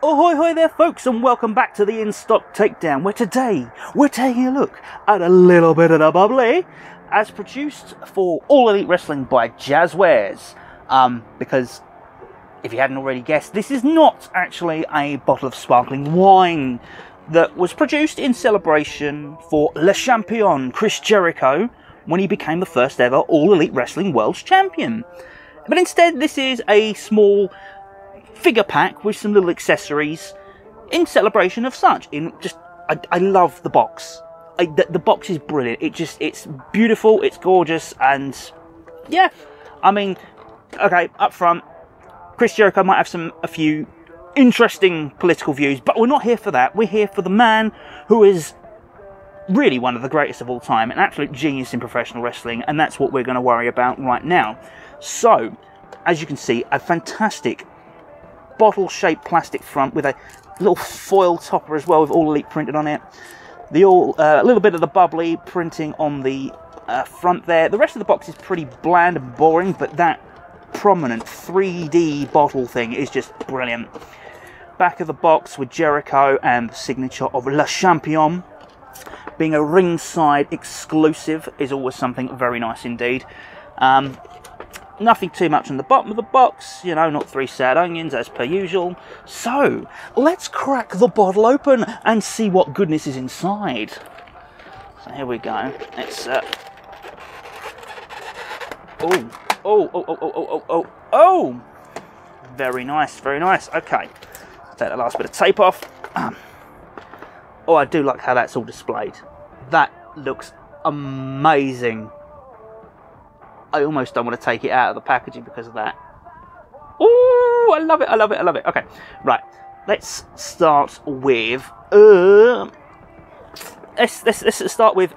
Ahoy hoy there folks, and welcome back to the In-Stock Takedown, where today we're taking a look at a little bit of the bubbly as produced for All Elite Wrestling by 𝙤𝙎-𝙎𝙎. Because if you hadn't already guessed, this is not actually a bottle of sparkling wine that was produced in celebration for Le Champion Chris Jericho when he became the first ever All Elite Wrestling World's Champion. But instead, this is a small figure pack with some little accessories in celebration of such. I love the box. The box is brilliant. It's beautiful, it's gorgeous, and yeah, I mean, okay, up front, Chris Jericho might have a few interesting political views, but we're not here for that. We're here for the man who is really one of the greatest of all time, an absolute genius in professional wrestling, and that's what we're going to worry about right now. So, as you can see, a fantastic bottle-shaped plastic front with a little foil topper as well with All Elite printed on it. A little bit of the bubbly printing on the front there. The rest of the box is pretty bland and boring, but that prominent 3D bottle thing is just brilliant. Back of the box with Jericho and the signature of Le Champion. Being a ringside exclusive is always something very nice indeed. Nothing too much on the bottom of the box, you know, not 3 sad onions as per usual. So, let's crack the bottle open and see what goodness is inside. So here we go. Let's, oh! Very nice, very nice. Okay, take the last bit of tape off. Oh, I do like how that's all displayed. That looks amazing. I almost don't want to take it out of the packaging because of that. Oh, I love it, I love it, I love it. Okay, right. Let's start with... Let's start with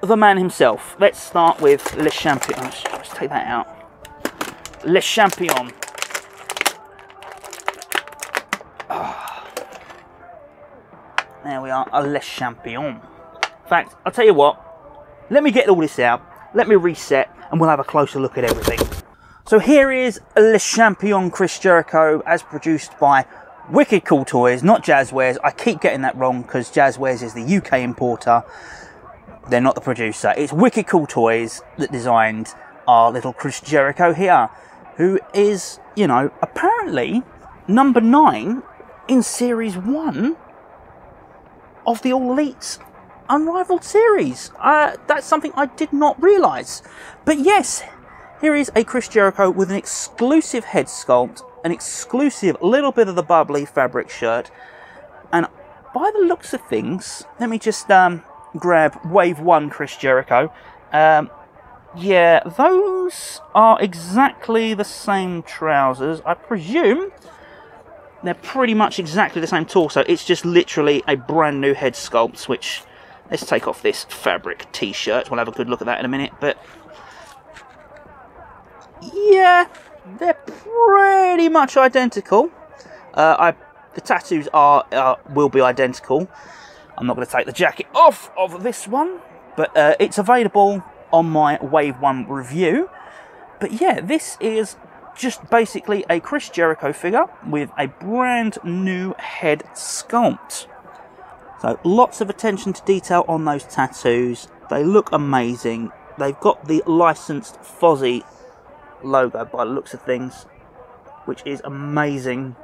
the man himself. Let's start with Le Champion. Let's take that out. Le Champion. Oh. There we are, a Le Champion. In fact, I'll tell you what. Let me get all this out. Let me reset, and we'll have a closer look at everything. So here is Le Champion Chris Jericho, as produced by Wicked Cool Toys, not 𝙤𝙎-𝙎𝙎. I keep getting that wrong because 𝙤𝙎-𝙎𝙎 is the UK importer. They're not the producer. It's Wicked Cool Toys that designed our little Chris Jericho here, who is, you know, apparently number 9 in Series 1 of the All Elite Unrivaled series. That's something I did not realise. But yes, here is a Chris Jericho with an exclusive head sculpt, an exclusive little bit of the bubbly fabric shirt, and by the looks of things, let me just grab Wave 1 Chris Jericho. Yeah, those are exactly the same trousers. I presume they're pretty much exactly the same torso. It's just literally a brand new head sculpt, which... Let's take off this fabric t-shirt. We'll have a good look at that in a minute. But yeah, they're pretty much identical. The tattoos will be identical. I'm not going to take the jacket off of this one, but it's available on my Wave 1 review. But yeah, this is just basically a Chris Jericho figure with a brand new head sculpt. So lots of attention to detail on those tattoos. They look amazing. They've got the licensed Fozzy logo by the looks of things, which is amazing.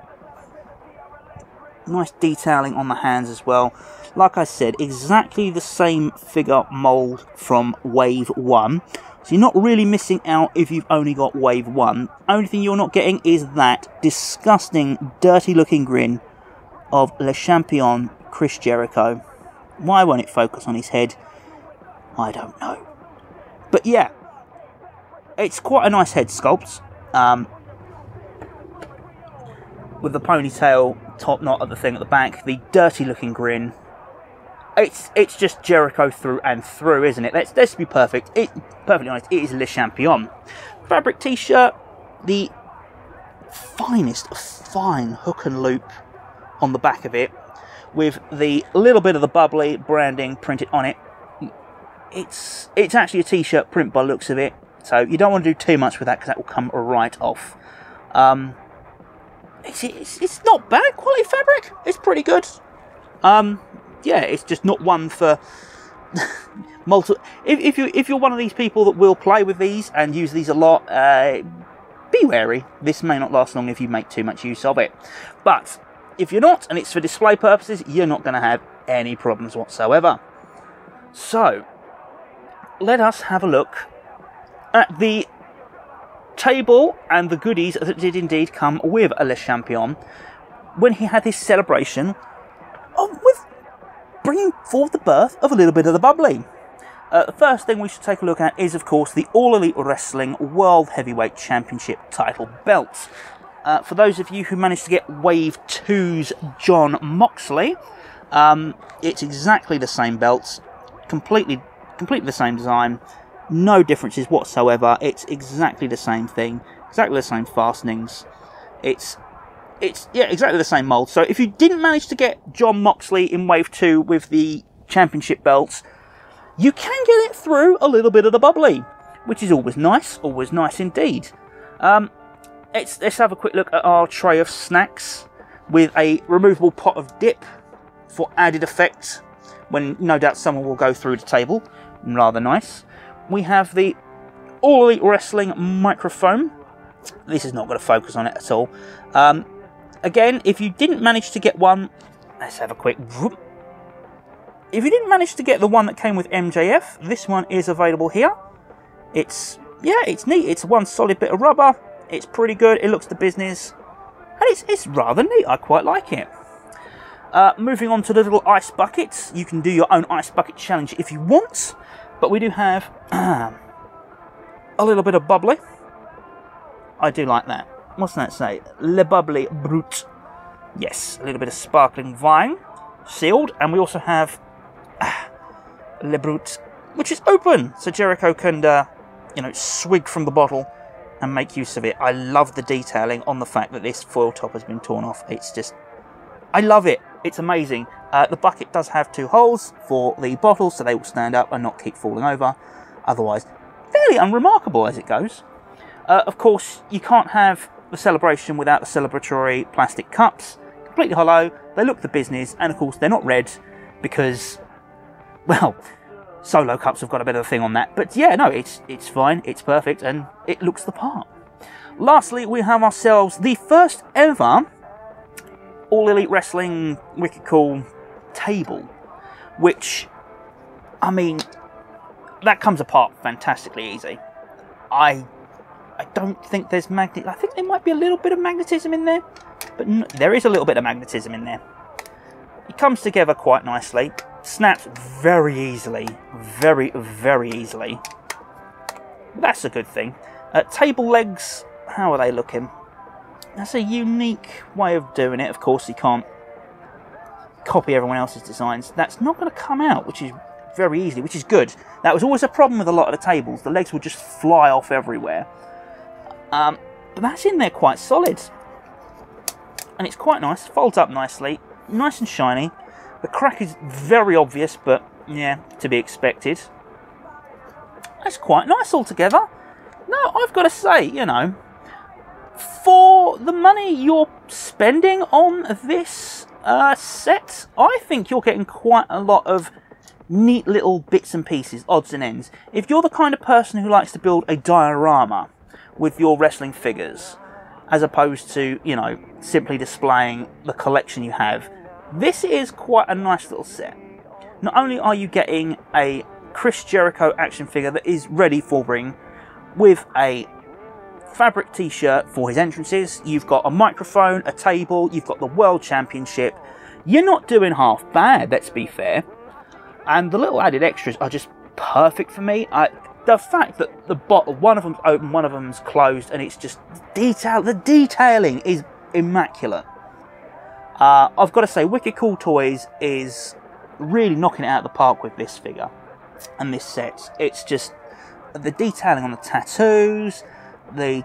Nice detailing on the hands as well. Like I said, exactly the same figure mould from Wave 1. So you're not really missing out if you've only got Wave 1. Only thing you're not getting is that disgusting, dirty looking grin of Le Champion Chris Jericho. Why won't it focus on his head? I don't know. But yeah, it's quite a nice head sculpt. With the ponytail top knot of the thing at the back, the dirty looking grin. It's just Jericho through and through, isn't it? Let's be perfect. Perfectly honest, it is Le Champion. Fabric t-shirt, the finest fine hook and loop on the back of it, with the little bit of the bubbly branding printed on it. It's actually a t-shirt print by the looks of it, so you don't want to do too much with that because that will come right off. it's not bad quality fabric. It's pretty good. Yeah, it's just not one for if you're one of these people that will play with these and use these a lot, be wary. This may not last long if you make too much use of it. But if you're not, and it's for display purposes, you're not going to have any problems whatsoever. So, let us have a look at the table and the goodies that did indeed come with Le Champion when he had his celebration with bringing forward the birth of a little bit of the bubbly. The first thing we should take a look at is, of course, the All Elite Wrestling World Heavyweight Championship title belt. For those of you who managed to get Wave 2's Jon Moxley, it's exactly the same belt, completely the same design, no differences whatsoever. It's exactly the same thing, exactly the same fastenings. It's yeah, exactly the same mold. So if you didn't manage to get Jon Moxley in Wave 2 with the championship belts, you can get it through a little bit of the bubbly, which is always nice indeed. Let's have a quick look at our tray of snacks with a removable pot of dip for added effect when no doubt someone will go through the table. Rather nice. We have the All Elite Wrestling microphone. This is not going to focus on it at all. Again, if you didn't manage to get one, let's have a quick whoop. If you didn't manage to get the one that came with MJF, this one is available here. It's neat. It's one solid bit of rubber. It's pretty good. It looks the business. And it's rather neat. I quite like it. Moving on to the little ice buckets. You can do your own ice bucket challenge if you want. But we do have a little bit of bubbly. I do like that. What's that say? Le Bubbly Brut. Yes, a little bit of sparkling wine. Sealed. And we also have Le Brut, which is open. So Jericho can, swig from the bottle and make use of it. I love the detailing on the fact that this foil top has been torn off. It's just, I love it. It's amazing. The bucket does have 2 holes for the bottles, so they will stand up and not keep falling over. Otherwise, fairly unremarkable as it goes. Of course, you can't have the celebration without the celebratory plastic cups. Completely hollow. They look the business, and of course, they're not red because, well, Solo cups have got a bit of a thing on that. But yeah, no, it's fine. It's perfect, and it looks the part. Lastly, we have ourselves the first ever All Elite Wrestling Wicked Cool table, which, I mean, that comes apart fantastically easy. I don't think there's magnet. I think there might be a little bit of magnetism in there, but there is a little bit of magnetism in there. It comes together quite nicely, snaps very easily, very, very easily. That's a good thing. Table legs, how are they looking? That's a unique way of doing it. Of course, you can't copy everyone else's designs. That's not going to come out, which is very easily, which is good. That was always a problem with a lot of the tables. The legs would just fly off everywhere. But that's in there quite solid. And it's quite nice. Folds up nicely. Nice and shiny. The crack is very obvious, but yeah, to be expected. That's quite nice altogether. No, I've got to say, for the money you're spending on this set, I think you're getting quite a lot of neat little bits and pieces, odds and ends. If you're the kind of person who likes to build a diorama with your wrestling figures, as opposed to, simply displaying the collection you have, this is quite a nice little set. Not only are you getting a Chris Jericho action figure that is ready for ring, with a fabric t-shirt for his entrances, you've got a microphone, a table, you've got the World Championship. You're not doing half bad, let's be fair. And the little added extras are just perfect for me. The fact that the bottle, one of them's open, one of them's closed, and it's just the detailing is immaculate. I've got to say, Wicked Cool Toys is really knocking it out of the park with this figure and this set. It's just the detailing on the tattoos, the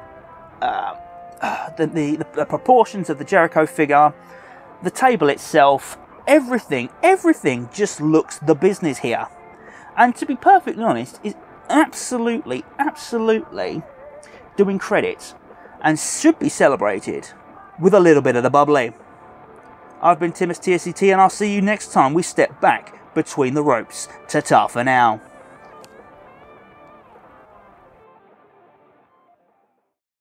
proportions of the Jericho figure, the table itself, everything just looks the business here. And to be perfectly honest, is absolutely doing credit and should be celebrated with a little bit of the bubbly. I've been Timmus TSET, and I'll see you next time we step back between the ropes. Ta-ta for now.